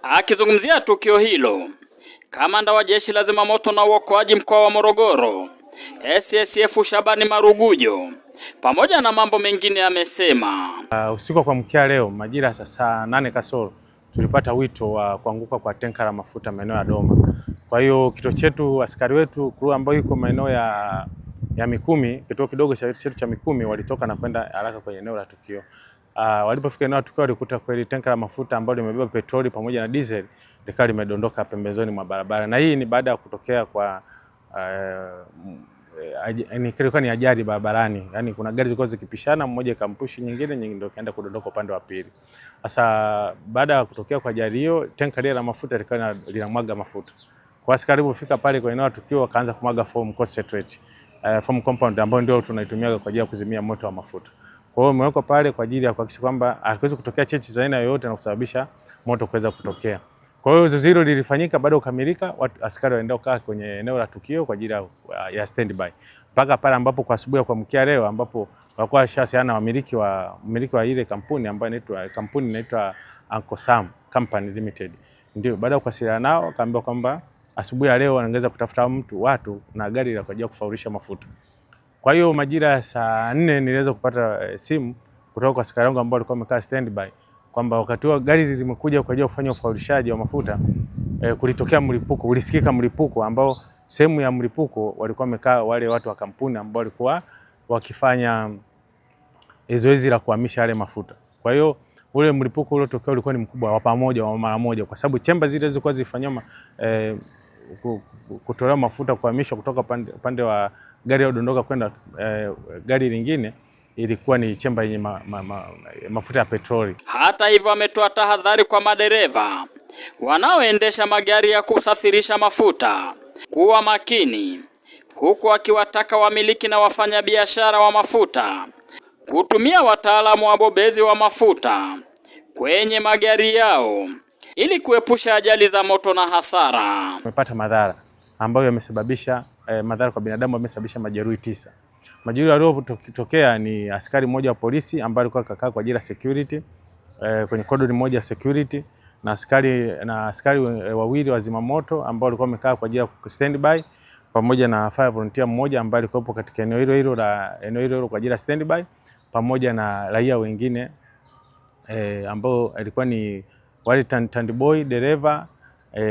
Akizungumzia tukio hilo, kamanda wa jeshi la zimamoto na uokoaji mkoa wa Morogoro, SSF Shabani Marugujo, pamoja na mambo mengine amesema, usiku kwa mkia leo majira saa 8 kasoro tulipata wito wa kuanguka kwa tenka la mafuta maeneo ya Doma. Kwa hiyo kituo chetu, askari wetu crew ambayo iko maeneo ya Mikumi, kituo kidogo chetu cha Mikumi, walitoka na kwenda haraka kwenye eneo la tukio. Walipofika eneo la tukio walikuta kweli tenka la mafuta ambalo limebeba petroli pamoja na diesel likawa limedondoka pembezoni mwa barabara, na hii ni baada ya kutokea kwa ilikuwa ni ajali barabarani. Yaani kuna gari zilikuwa zikipishana, mmoja ikampushi nyingine ndio kaenda kudondoka upande wa pili. Sasa baada ya kutokea kwa ajali hiyo, tenka lile la mafuta likawa linamwaga mafuta. Kwa askari walipofika pale kwa eneo la tukio wakaanza kumwaga foam concentrate, foam compound ambayo ndio tunaitumia kwa ajili ya kuzimia moto wa mafuta. Kwa hiyo imewekwa pale kwa ajili ya kuhakikisha kwamba hakiwezi kutokea chechi za aina yoyote na kusababisha moto kuweza kutokea. Kwa hiyo zoezi hilo lilifanyika, baada ya kukamilika askari waenda kukaa kwenye eneo la tukio kwa ajili ya standby. Mpaka pale ambapo kwa asubuhi ya kuamkia leo ambapo walikuwa washasiana wamiliki wa ile kampuni ambayo inaitwa Uncle Sam Company Limited. Ndio baada ya kuwasiliana nao akaambiwa kwamba asubuhi ya leo wanaanza kutafuta watu na gari la kwa ajili ya kufaurisha mafuta. Kwa hiyo majira ya saa 4 niliweza kupata simu kutoka kwa askari wangu ambao walikuwa wamekaa standby kwamba wakati wa gari limekuja kwa ajili ya kufanya ufaurishaji wa mafuta, kulitokea mlipuko, ulisikika mlipuko ambao sehemu ya mlipuko walikuwa wamekaa wale watu wa kampuni ambao walikuwa wakifanya zoezi la kuhamisha yale mafuta. Kwa hiyo ule mlipuko uliotokea ulikuwa ni mkubwa wa pamoja wa mara moja, kwa sababu chemba zile zilikuwa zifanywa kutolewa mafuta kuhamishwa kutoka pande wa gari iliyodondoka kwenda gari lingine, ilikuwa ni chemba yenye mafuta ya petroli. Hata hivyo ametoa tahadhari kwa madereva wanaoendesha magari ya kusafirisha mafuta kuwa makini, huku akiwataka wamiliki na wafanyabiashara wa mafuta kutumia wataalamu wabobezi wa mafuta kwenye magari yao ili kuepusha ajali za moto na hasara. Tumepata madhara ambayo yamesababisha madhara kwa binadamu, yamesababisha majeruhi 9. Majeruhi waliotokea ni askari mmoja wa polisi ambaye alikuwa kakaa kwa ajili ya security kwenye cordon moja ya security, na askari wawili wa zimamoto ambao walikuwa wamekaa kwa ajili ya standby, pamoja na fire volunteer mmoja ambaye alikuwa katika eneo hilo kwa ajili ya standby, pamoja na raia wengine ambao alikuwa ni wale tandboy dereva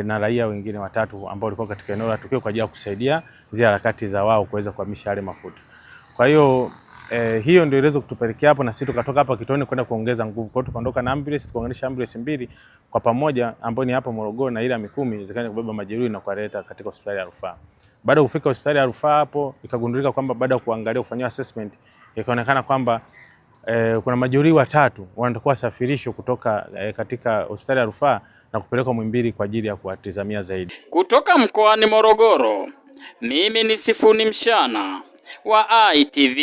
na raia wengine 3 ambao walikuwa katika eneo la tukio kwa ajili ya kusaidia zile harakati za wao kuweza kuhamisha yale mafuta. Kwa hiyo hiyo ndio iliweza kutupelekea hapo, na sisi tukatoka hapa kituoni kwenda kuongeza nguvu. Kwa hiyo tukaondoka na ambulance, tukaunganisha ambulance 2 kwa pamoja ambayo ni hapa Morogoro na ile ya Mikumi, zikaanza kubeba majeruhi na kuwaleta katika hospitali ya rufaa. Baada ya kufika hospitali ya rufaa hapo ikagundulika kwamba baada ya kuangalia kufanyia assessment ikaonekana kwamba kuna majeruhi 3 wanatakiwa wasafirishwe kutoka katika hospitali ya rufaa na kupelekwa Muhimbili kwa ajili ya kuwatizamia zaidi. Kutoka mkoani Morogoro, mimi ni Sifuni Mshana wa ITV.